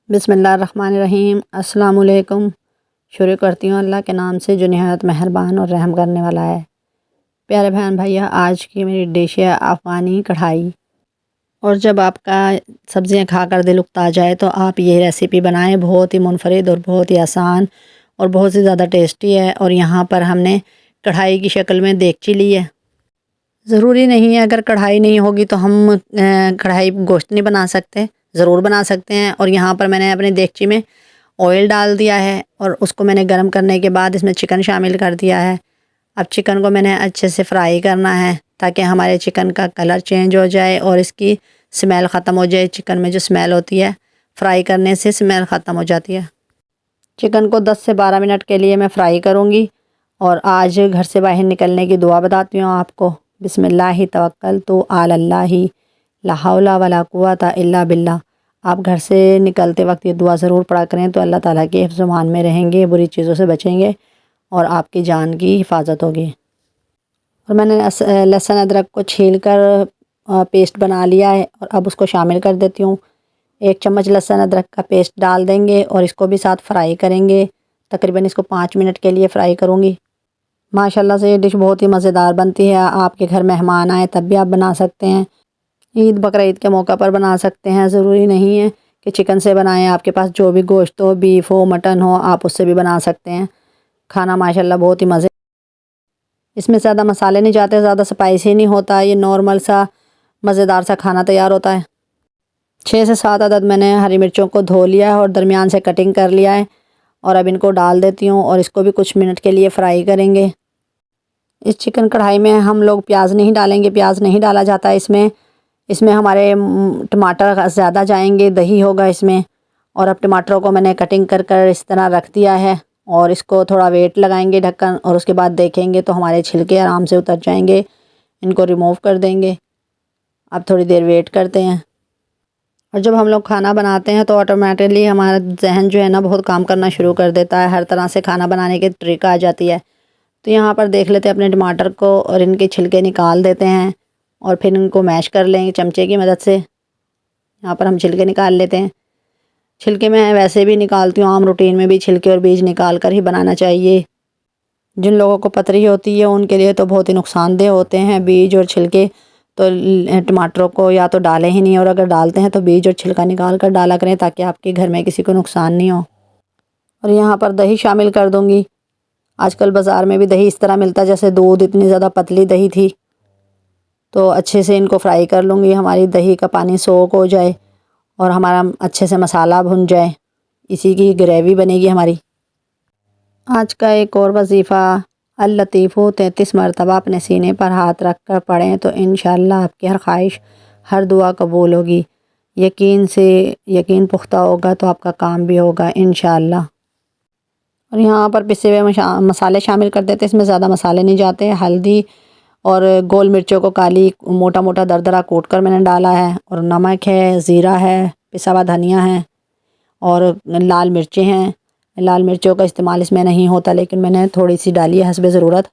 बिस्मिल्लाहिर्रहमानिर्रहीम। अस्सलाम वालेकुम। शुरू करती हूँ अल्लाह के नाम से जो निहायत मेहरबान और रहम करने वाला है। प्यारे बहन भैया, आज की मेरी डिश है अफ़गानी कढ़ाई। और जब आपका सब्ज़ियाँ खाकर दिल उकता जाए तो आप ये रेसिपी बनाएं। बहुत ही मुनफरिद और बहुत ही आसान और बहुत ही ज़्यादा टेस्टी है। और यहाँ पर हमने कढ़ाई की शक्ल में देगची ली है। ज़रूरी नहीं है अगर कढ़ाई नहीं होगी तो हम कढ़ाई गोश्त नहीं बना सकते, ज़रूर बना सकते हैं। और यहाँ पर मैंने अपनी देगची में ऑयल डाल दिया है और उसको मैंने गर्म करने के बाद इसमें चिकन शामिल कर दिया है। अब चिकन को मैंने अच्छे से फ्राई करना है ताकि हमारे चिकन का कलर चेंज हो जाए और इसकी स्मेल ख़त्म हो जाए। चिकन में जो स्मेल होती है फ्राई करने से स्मेल ख़त्म हो जाती है। चिकन को 10 से 12 मिनट के लिए मैं फ्राई करूँगी। और आज घर से बाहर निकलने की दुआ बताती हूँ आपको। बिस्मिल्लाहि तवक्कलतु अलल्लाहि ला हौला वला कुव्वता इल्ला बिल्लाह। आप घर से निकलते वक्त ये दुआ ज़रूर पढ़ा करें तो अल्लाह ताला के हिफ्ज़ मान में रहेंगे, बुरी चीज़ों से बचेंगे और आपकी जान की हिफाजत होगी। और मैंने लहसुन अदरक को छील कर पेस्ट बना लिया है और अब उसको शामिल कर देती हूँ। 1 चम्मच लहसुन अदरक का पेस्ट डाल देंगे और इसको भी साथ फ्राई करेंगे। तकरीबन इसको 5 मिनट के लिए फ्राई करूँगी। माशाल्लाह से ये डिश बहुत ही मज़ेदार बनती है। आपके घर मेहमान आए तब भी आप बना सकते हैं। ईद बकरीद के मौका पर बना सकते हैं। ज़रूरी नहीं है कि चिकन से बनाएं। आपके पास जो भी गोश्त हो, बीफ हो, मटन हो, आप उससे भी बना सकते हैं। खाना माशाल्लाह बहुत ही मज़े। इसमें ज़्यादा मसाले नहीं जाते, ज़्यादा स्पाइसी नहीं होता। ये नॉर्मल सा मज़ेदार सा खाना तैयार होता है। 6 से 7 अदद मैंने हरी मिर्चों को धो लिया है और दरमियान से कटिंग कर लिया है। और अब इनको डाल देती हूँ और इसको भी कुछ मिनट के लिए फ्राई करेंगे। इस चिकन कढ़ाई में हम लोग प्याज नहीं डालेंगे, प्याज नहीं डाला जाता है इसमें। इसमें हमारे टमाटर ज़्यादा जाएंगे, दही होगा इसमें। और अब टमाटरों को मैंने कटिंग कर कर इस तरह रख दिया है और इसको थोड़ा वेट लगाएंगे ढक्कन और उसके बाद देखेंगे तो हमारे छिलके आराम से उतर जाएंगे। इनको रिमूव कर देंगे। अब थोड़ी देर वेट करते हैं। और जब हम लोग खाना बनाते हैं तो ऑटोमेटिकली हमारा जहन जो है ना बहुत काम करना शुरू कर देता है। हर तरह से खाना बनाने की ट्रिक आ जाती है। तो यहाँ पर देख लेते हैं अपने टमाटर को और इनके छिलके निकाल देते हैं और फिर इनको मैश कर लेंगे चमचे की मदद से। यहाँ पर हम छिलके निकाल लेते हैं। छिलके मैं वैसे भी निकालती हूँ, आम रूटीन में भी छिलके और बीज निकाल कर ही बनाना चाहिए। जिन लोगों को पथरी होती है उनके लिए तो बहुत ही नुकसानदेह होते हैं बीज और छिलके। तो टमाटरों को या तो डालें ही नहीं और अगर डालते हैं तो बीज और छिलका निकाल कर डाला करें ताकि आपके घर में किसी को नुकसान नहीं हो। और यहाँ पर दही शामिल कर दूँगी। आजकल बाज़ार में भी दही इस तरह मिलता है जैसे दूध, इतनी ज़्यादा पतली दही थी। तो अच्छे से इनको फ्राई कर लूँगी। हमारी दही का पानी सोख हो जाए और हमारा अच्छे से मसाला भुन जाए, इसी की ग्रेवी बनेगी हमारी। आज का एक और वजीफ़ा, अल लतीफ़ो 33 मरतबा अपने सीने पर हाथ रख कर पढ़ें तो इंशाअल्लाह आपकी हर ख्वाहिश, हर दुआ कबूल होगी। यकीन पुख्ता होगा तो आपका काम भी होगा इंशाअल्लाह। और यहाँ पर पिसे हुए मसाले शामिल कर देते हैं। इसमें ज़्यादा मसाले नहीं जाते। हल्दी और गोल मिर्चों को काली मोटा मोटा दरदरा कूट कर मैंने डाला है। और नमक है, ज़ीरा है, पिसा हुआ धनिया है और लाल मिर्चें हैं। लाल मिर्चों का इस्तेमाल इसमें नहीं होता लेकिन मैंने थोड़ी सी डाली है हस्बे ज़रूरत।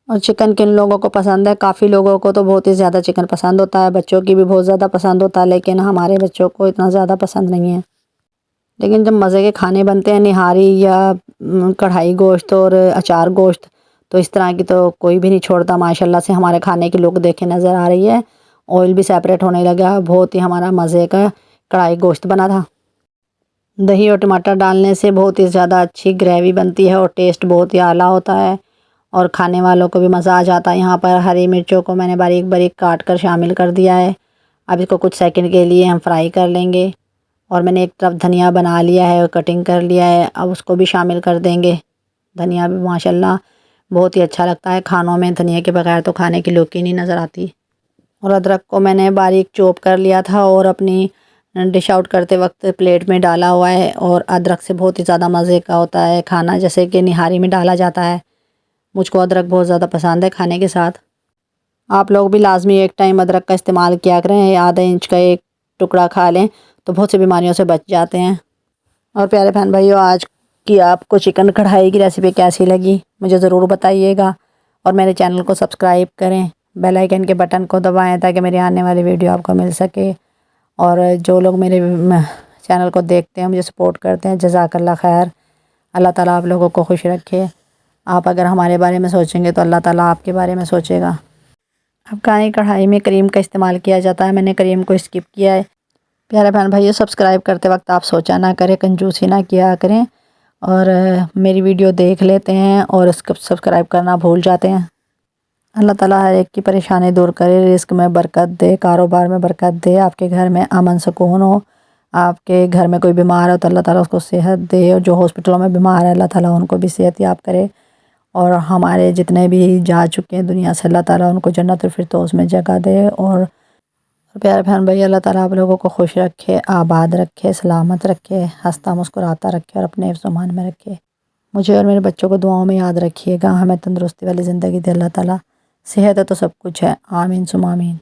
और चिकन किन लोगों को पसंद है? काफ़ी लोगों को तो बहुत ही ज़्यादा चिकन पसंद होता है, बच्चों की भी बहुत ज़्यादा पसंद होता है, लेकिन हमारे बच्चों को इतना ज़्यादा पसंद नहीं है। लेकिन जब मज़े के खाने बनते हैं, निहारी या कढ़ाई गोश्त और अचार गोश्त, तो इस तरह की तो कोई भी नहीं छोड़ता। माशाल्लाह से हमारे खाने की लुक देखे नज़र आ रही है। ऑयल भी सेपरेट होने लगा। बहुत ही हमारा मज़े का कढ़ाई गोश्त बना था। दही और टमाटर डालने से बहुत ही ज़्यादा अच्छी ग्रेवी बनती है और टेस्ट बहुत ही आला होता है और खाने वालों को भी मज़ा आ जाता है। यहाँ पर हरी मिर्चों को मैंने बारीक बारीक काट कर शामिल कर दिया है। अब इसको कुछ सेकंड के लिए हम फ्राई कर लेंगे। और मैंने एक तरफ धनिया बना लिया है और कटिंग कर लिया है, अब उसको भी शामिल कर देंगे। धनिया भी माशाल्लाह बहुत ही अच्छा लगता है खानों में। धनिया के बगैर तो खाने की लुक ही नहीं नज़र आती। और अदरक को मैंने बारीक चॉप कर लिया था और अपनी डिश आउट करते वक्त प्लेट में डाला हुआ है। और अदरक से बहुत ही ज़्यादा मज़े का होता है खाना, जैसे कि निहारी में डाला जाता है। मुझको अदरक बहुत ज़्यादा पसंद है खाने के साथ। आप लोग भी लाजमी एक टाइम अदरक का इस्तेमाल किया करें। आधा इंच का एक टुकड़ा खा लें तो बहुत सी बीमारियों से बच जाते हैं। और प्यारे बहन भाइयों, आज की आपको चिकन कढ़ाई की रेसिपी कैसी लगी मुझे ज़रूर बताइएगा। और मेरे चैनल को सब्सक्राइब करें, बेल आइकन के बटन को दबाएं ताकि मेरी आने वाली वीडियो आपको मिल सके। और जो लोग मेरे चैनल को देखते हैं, मुझे सपोर्ट करते हैं। जज़ाकल्लाह खैर। अल्लाह ताला आप लोगों को खुश रखे। आप अगर हमारे बारे में सोचेंगे तो अल्लाह ताला आपके बारे में सोचेगा। अफ़गानी कढ़ाई में क्रीम का इस्तेमाल किया जाता है, मैंने क्रीम को स्किप किया है। प्यारे बहन भाइयों, सब्सक्राइब करते वक्त आप सोचा ना करें, कंजूसी ना किया करें और मेरी वीडियो देख लेते हैं और उसको सब्सक्राइब करना भूल जाते हैं। अल्लाह ताला हर एक की परेशानी दूर करे, रिस्क में बरकत दे, कारोबार में बरकत दे, आपके घर में अमन सुकून हो। आपके घर में कोई बीमार हो तो अल्लाह ताला उसको सेहत दे, और जो हॉस्पिटलों में बीमार है अल्लाह ताला उनको भी सेहत याब करे। और हमारे जितने भी जा चुके हैं दुनिया से, अल्लाह ताला उनको जन्नतुल फिरदौस में जगह दे। और प्यारे बहन भाई, अल्लाह ताला आप लोगों को खुश रखे, आबाद रखे, सलामत रखे, हंसता मुस्कुराता रखे और अपने हिफ्ज़ मान में रखे। मुझे और मेरे बच्चों को दुआओं में याद रखिएगा। हमें तंदुरुस्ती वाली ज़िंदगी दे अल्लाह ताला। सेहत है तो सब कुछ है। आमीन सुम आमीन।